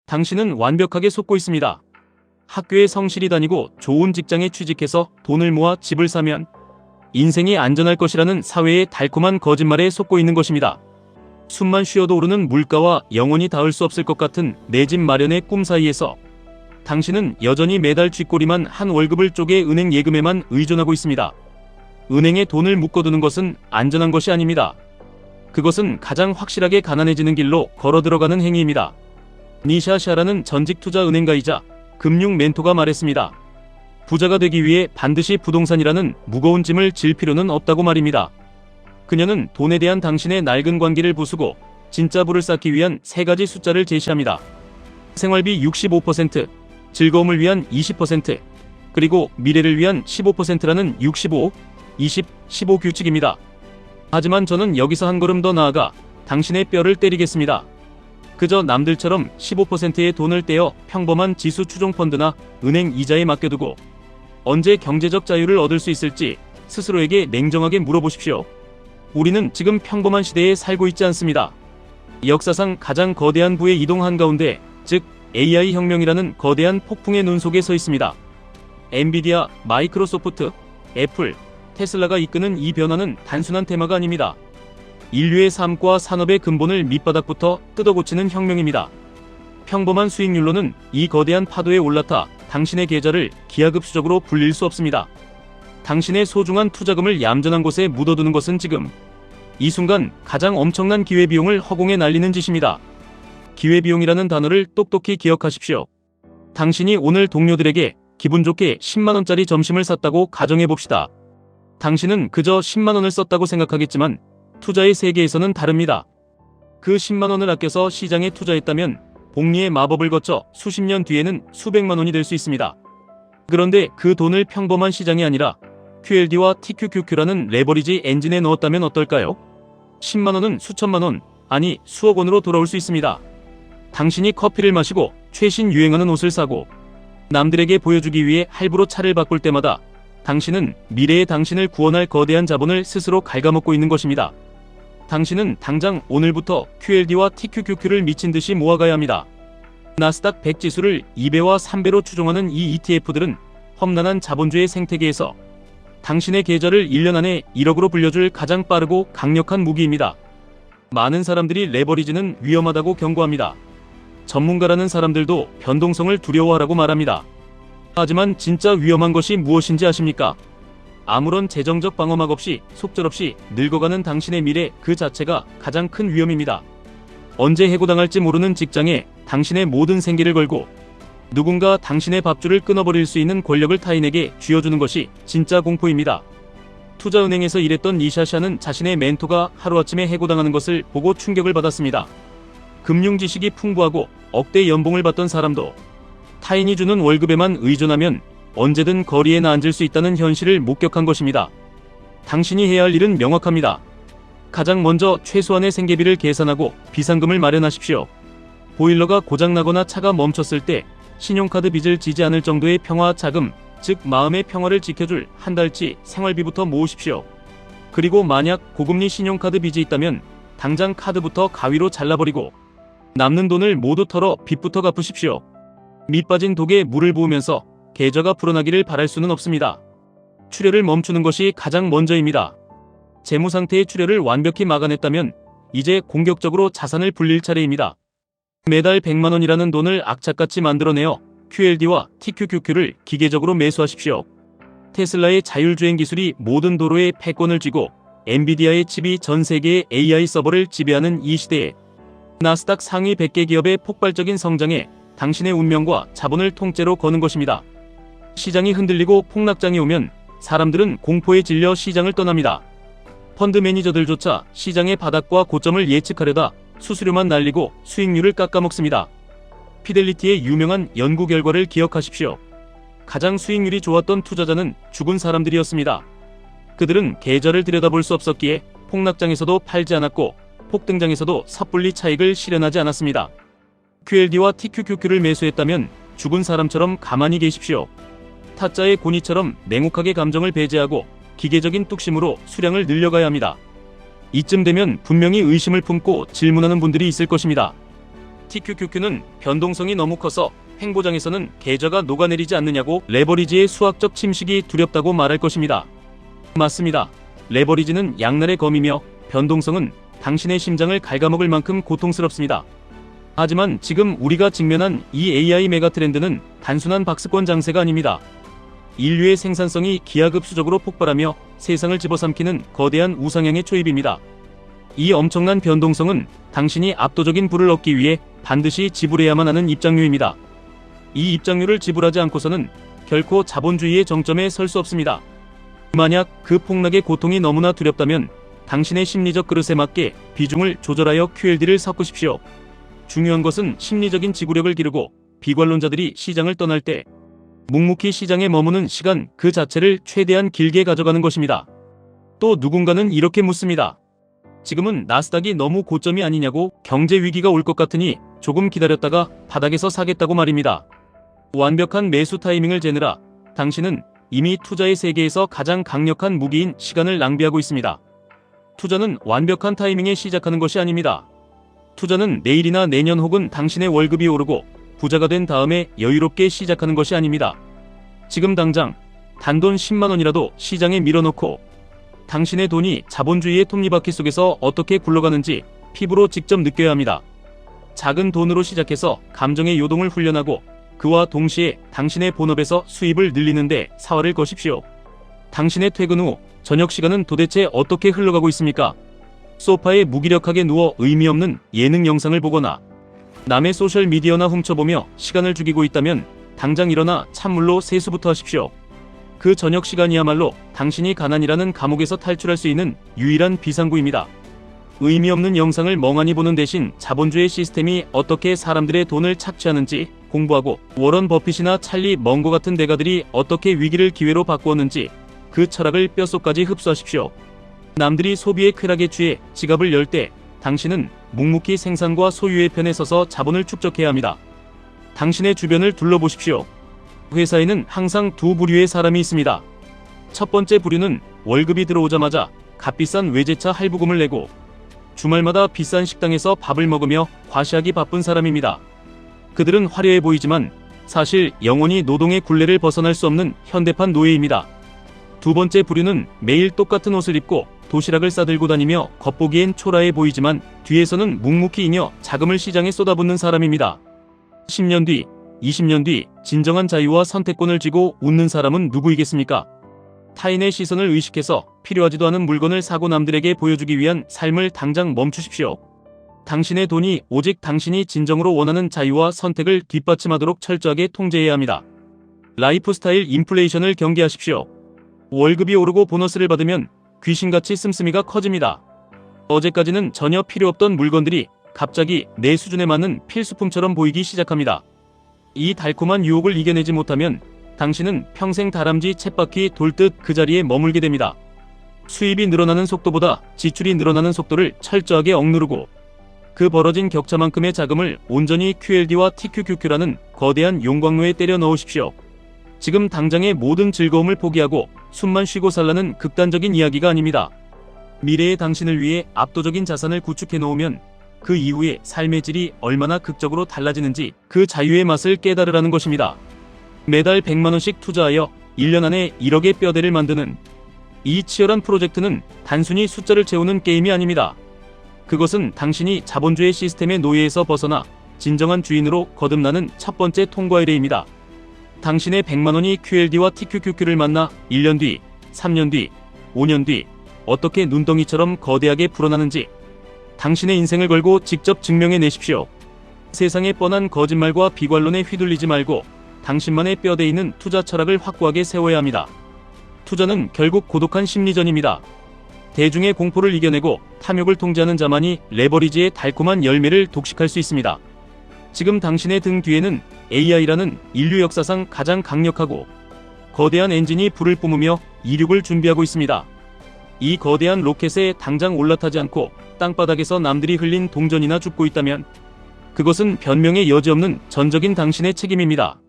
당신은 완벽하게 속고 있습니다. 학교에 성실히 다니고 좋은 직장에 취직해서 돈을 모아 집을 사면 인생이 안전할 것이라는 사회의 달콤한 거짓말에 속고 있는 것입니다. 숨만 쉬어도 오르는 물가와 영원히 닿을 수 없을 것 같은 내 집 마련의 꿈 사이에서 당신은 여전히 매달 쥐꼬리만 한 월급을 쪼개 은행 예금에만 의존하고 있습니다. 은행에 돈을 묶어두는 것은 안전한 것이 아닙니다. 그것은 가장 확실하게 가난해지는 길로 걸어 들어가는 행위입니다. 니샤 샤라는 전직 투자 은행가이자 금융 멘토가 말했습니다. 부자가 되기 위해 반드시 부동산이라는 무거운 짐을 질 필요는 없다고 말입니다. 그녀는 돈에 대한 당신의 낡은 관계를 부수고 진짜 부를 쌓기 위한 세 가지 숫자를 제시합니다. 생활비 65%, 즐거움을 위한 20%, 그리고 미래를 위한 15%라는 65, 20, 15 규칙입니다. 하지만 저는 여기서 한 걸음 더 나아가 당신의 뼈를 때리겠습니다. 그저 남들처럼 15%의 돈을 떼어 평범한 지수 추종 펀드나 은행 이자에 맡겨두고 언제 경제적 자유를 얻을 수 있을지 스스로에게 냉정하게 물어보십시오. 우리는 지금 평범한 시대에 살고 있지 않습니다. 역사상 가장 거대한 부의 이동 한가운데, 즉 AI 혁명이라는 거대한 폭풍의 눈 속에 서 있습니다. 엔비디아, 마이크로소프트, 애플, 테슬라가 이끄는 이 변화는 단순한 테마가 아닙니다. 인류의 삶과 산업의 근본을 밑바닥부터 뜯어고치는 혁명입니다. 평범한 수익률로는 이 거대한 파도에 올라타 당신의 계좌를 기하급수적으로 불릴 수 없습니다. 당신의 소중한 투자금을 얌전한 곳에 묻어두는 것은 지금 이 순간 가장 엄청난 기회비용을 허공에 날리는 짓입니다. 기회비용이라는 단어를 똑똑히 기억하십시오. 당신이 오늘 동료들에게 기분 좋게 10만원짜리 점심을 샀다고 가정해봅시다. 당신은 그저 10만원을 썼다고 생각하겠지만 투자의 세계에서는 다릅니다. 그 10만원을 아껴서 시장에 투자했다면 복리의 마법을 거쳐 수십 년 뒤에는 수백만원이 될 수 있습니다. 그런데 그 돈을 평범한 시장이 아니라 QLD와 TQQQ라는 레버리지 엔진에 넣었다면 어떨까요? 10만원은 수천만원, 아니 수억 원으로 돌아올 수 있습니다. 당신이 커피를 마시고 최신 유행하는 옷을 사고 남들에게 보여주기 위해 할부로 차를 바꿀 때마다 당신은 미래의 당신을 구원할 거대한 자본을 스스로 갉아먹고 있는 것입니다. 당신은 당장 오늘부터 QLD와 TQQQ를 미친듯이 모아가야 합니다. 나스닥 100 지수를 2배와 3배로 추종하는 이 ETF들은 험난한 자본주의 생태계에서 당신의 계좌를 1년 안에 1억으로 불려줄 가장 빠르고 강력한 무기입니다. 많은 사람들이 레버리지는 위험하다고 경고합니다. 전문가라는 사람들도 변동성을 두려워하라고 말합니다. 하지만 진짜 위험한 것이 무엇인지 아십니까? 아무런 재정적 방어막 없이 속절없이 늙어가는 당신의 미래 그 자체가 가장 큰 위험입니다. 언제 해고당할지 모르는 직장에 당신의 모든 생기를 걸고 누군가 당신의 밥줄을 끊어버릴 수 있는 권력을 타인에게 쥐어주는 것이 진짜 공포입니다. 투자은행에서 일했던 니샤샤는 자신의 멘토가 하루아침에 해고당하는 것을 보고 충격을 받았습니다. 금융 지식이 풍부하고 억대 연봉을 받던 사람도 타인이 주는 월급에만 의존하면 언제든 거리에 앉을 수 있다는 현실을 목격한 것입니다. 당신이 해야 할 일은 명확합니다. 가장 먼저 최소한의 생계비를 계산하고 비상금을 마련하십시오. 보일러가 고장나거나 차가 멈췄을 때 신용카드 빚을 지지 않을 정도의 평화 자금, 즉 마음의 평화를 지켜줄 한 달치 생활비부터 모으십시오. 그리고 만약 고금리 신용카드 빚이 있다면 당장 카드부터 가위로 잘라버리고 남는 돈을 모두 털어 빚부터 갚으십시오. 밑 빠진 독에 물을 부으면서 계좌가 불어나기를 바랄 수는 없습니다. 출혈을 멈추는 것이 가장 먼저입니다. 재무 상태의 출혈을 완벽히 막아냈다면 이제 공격적으로 자산을 불릴 차례입니다. 매달 100만원이라는 돈을 악착같이 만들어내어 QLD와 TQQQ를 기계적으로 매수하십시오. 테슬라의 자율주행 기술이 모든 도로에 패권을 쥐고 엔비디아의 칩이 전 세계의 AI 서버를 지배하는 이 시대에 나스닥 상위 100개 기업의 폭발적인 성장에 당신의 운명과 자본을 통째로 거는 것입니다. 시장이 흔들리고 폭락장이 오면 사람들은 공포에 질려 시장을 떠납니다. 펀드 매니저들조차 시장의 바닥과 고점을 예측하려다 수수료만 날리고 수익률을 깎아먹습니다. 피델리티의 유명한 연구 결과를 기억하십시오. 가장 수익률이 좋았던 투자자는 죽은 사람들이었습니다. 그들은 계좌를 들여다볼 수 없었기에 폭락장에서도 팔지 않았고 폭등장에서도 섣불리 차익을 실현하지 않았습니다. QLD와 TQQQ를 매수했다면 죽은 사람처럼 가만히 계십시오. 타짜의 고니처럼 냉혹하게 감정을 배제하고 기계적인 뚝심으로 수량을 늘려가야 합니다. 이쯤 되면 분명히 의심을 품고 질문하는 분들이 있을 것입니다. TQQQ는 변동성이 너무 커서 횡보장에서는 계좌가 녹아내리지 않느냐고 레버리지의 수학적 침식이 두렵다고 말할 것입니다. 맞습니다. 레버리지는 양날의 검이며 변동성은 당신의 심장을 갉아먹을 만큼 고통스럽습니다. 하지만 지금 우리가 직면한 이 AI 메가트렌드는 단순한 박스권 장세가 아닙니다. 인류의 생산성이 기하급수적으로 폭발하며 세상을 집어삼키는 거대한 우상향의 초입입니다. 이 엄청난 변동성은 당신이 압도적인 부를 얻기 위해 반드시 지불해야만 하는 입장료입니다. 이 입장료를 지불하지 않고서는 결코 자본주의의 정점에 설 수 없습니다. 만약 그 폭락의 고통이 너무나 두렵다면 당신의 심리적 그릇에 맞게 비중을 조절하여 QLD를 섞으십시오. 중요한 것은 심리적인 지구력을 기르고 비관론자들이 시장을 떠날 때 묵묵히 시장에 머무는 시간 그 자체를 최대한 길게 가져가는 것입니다. 또 누군가는 이렇게 묻습니다. 지금은 나스닥이 너무 고점이 아니냐고. 경제 위기가 올 것 같으니 조금 기다렸다가 바닥에서 사겠다고 말입니다. 완벽한 매수 타이밍을 재느라 당신은 이미 투자의 세계에서 가장 강력한 무기인 시간을 낭비하고 있습니다. 투자는 완벽한 타이밍에 시작하는 것이 아닙니다. 투자는 내일이나 내년 혹은 당신의 월급이 오르고 부자가 된 다음에 여유롭게 시작하는 것이 아닙니다. 지금 당장 단돈 10만 원이라도 시장에 밀어넣고 당신의 돈이 자본주의의 톱니바퀴 속에서 어떻게 굴러가는지 피부로 직접 느껴야 합니다. 작은 돈으로 시작해서 감정의 요동을 훈련하고 그와 동시에 당신의 본업에서 수입을 늘리는데 사활을 거십시오. 당신의 퇴근 후 저녁 시간은 도대체 어떻게 흘러가고 있습니까? 소파에 무기력하게 누워 의미 없는 예능 영상을 보거나 남의 소셜미디어나 훔쳐보며 시간을 죽이고 있다면 당장 일어나 찬물로 세수부터 하십시오. 그 저녁 시간이야말로 당신이 가난이라는 감옥에서 탈출할 수 있는 유일한 비상구입니다. 의미 없는 영상을 멍하니 보는 대신 자본주의 시스템이 어떻게 사람들의 돈을 착취하는지 공부하고 워런 버핏이나 찰리 먼거 같은 대가들이 어떻게 위기를 기회로 바꾸었는지 그 철학을 뼛속까지 흡수하십시오. 남들이 소비의 쾌락에 취해 지갑을 열 때 당신은 묵묵히 생산과 소유의 편에 서서 자본을 축적해야 합니다. 당신의 주변을 둘러보십시오. 회사에는 항상 두 부류의 사람이 있습니다. 첫 번째 부류는 월급이 들어오자마자 값비싼 외제차 할부금을 내고 주말마다 비싼 식당에서 밥을 먹으며 과시하기 바쁜 사람입니다. 그들은 화려해 보이지만 사실 영원히 노동의 굴레를 벗어날 수 없는 현대판 노예입니다. 두 번째 부류는 매일 똑같은 옷을 입고 도시락을 싸들고 다니며 겉보기엔 초라해 보이지만 뒤에서는 묵묵히 잉여 자금을 시장에 쏟아붓는 사람입니다. 10년 뒤, 20년 뒤 진정한 자유와 선택권을 쥐고 웃는 사람은 누구이겠습니까? 타인의 시선을 의식해서 필요하지도 않은 물건을 사고 남들에게 보여주기 위한 삶을 당장 멈추십시오. 당신의 돈이 오직 당신이 진정으로 원하는 자유와 선택을 뒷받침하도록 철저하게 통제해야 합니다. 라이프스타일 인플레이션을 경계하십시오. 월급이 오르고 보너스를 받으면 귀신같이 씀씀이가 커집니다. 어제까지는 전혀 필요 없던 물건들이 갑자기 내 수준에 맞는 필수품처럼 보이기 시작합니다. 이 달콤한 유혹을 이겨내지 못하면 당신은 평생 다람쥐 쳇바퀴 돌듯 그 자리에 머물게 됩니다. 수입이 늘어나는 속도보다 지출이 늘어나는 속도를 철저하게 억누르고 그 벌어진 격차만큼의 자금을 온전히 QLD와 TQQQ라는 거대한 용광로에 때려 넣으십시오. 지금 당장의 모든 즐거움을 포기하고 숨만 쉬고 살라는 극단적인 이야기가 아닙니다. 미래의 당신을 위해 압도적인 자산을 구축해 놓으면 그 이후의 삶의 질이 얼마나 극적으로 달라지는지 그 자유의 맛을 깨달으라는 것입니다. 매달 100만원씩 투자하여 1년 안에 1억의 뼈대를 만드는 이 치열한 프로젝트는 단순히 숫자를 채우는 게임이 아닙니다. 그것은 당신이 자본주의 시스템의 노예에서 벗어나 진정한 주인으로 거듭나는 첫 번째 통과 의례입니다. 당신의 100만원이 QLD와 TQQQ를 만나 1년 뒤, 3년 뒤, 5년 뒤 어떻게 눈덩이처럼 거대하게 불어나는지 당신의 인생을 걸고 직접 증명해 내십시오. 세상의 뻔한 거짓말과 비관론에 휘둘리지 말고 당신만의 뼈대 있는 투자 철학을 확고하게 세워야 합니다. 투자는 결국 고독한 심리전입니다. 대중의 공포를 이겨내고 탐욕을 통제하는 자만이 레버리지의 달콤한 열매를 독식할 수 있습니다. 지금 당신의 등 뒤에는 AI라는 인류 역사상 가장 강력하고 거대한 엔진이 불을 뿜으며 이륙을 준비하고 있습니다. 이 거대한 로켓에 당장 올라타지 않고 땅바닥에서 남들이 흘린 동전이나 줍고 있다면 그것은 변명의 여지없는 전적인 당신의 책임입니다.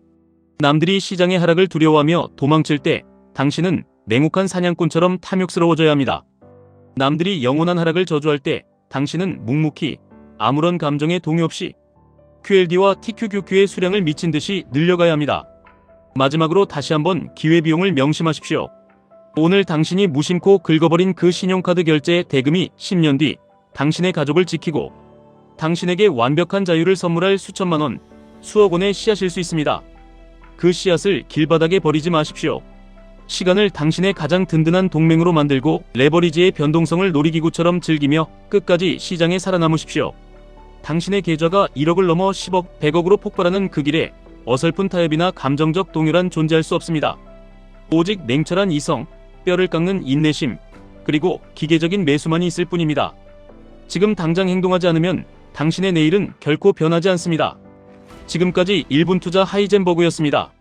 남들이 시장의 하락을 두려워하며 도망칠 때 당신은 냉혹한 사냥꾼처럼 탐욕스러워져야 합니다. 남들이 영원한 하락을 저주할 때 당신은 묵묵히 아무런 감정의 동요 없이 QLD와 TQQQ의 수량을 미친 듯이 늘려가야 합니다. 마지막으로 다시 한번 기회비용을 명심하십시오. 오늘 당신이 무심코 긁어버린 그 신용카드 결제의 대금이 10년 뒤 당신의 가족을 지키고 당신에게 완벽한 자유를 선물할 수천만 원, 수억 원의 씨앗일 수 있습니다. 그 씨앗을 길바닥에 버리지 마십시오. 시간을 당신의 가장 든든한 동맹으로 만들고 레버리지의 변동성을 놀이기구처럼 즐기며 끝까지 시장에 살아남으십시오. 당신의 계좌가 1억을 넘어 10억, 100억으로 폭발하는 그 길에 어설픈 타협이나 감정적 동요란 존재할 수 없습니다. 오직 냉철한 이성, 뼈를 깎는 인내심, 그리고 기계적인 매수만이 있을 뿐입니다. 지금 당장 행동하지 않으면 당신의 내일은 결코 변하지 않습니다. 지금까지 1분 투자 하이젠버그였습니다.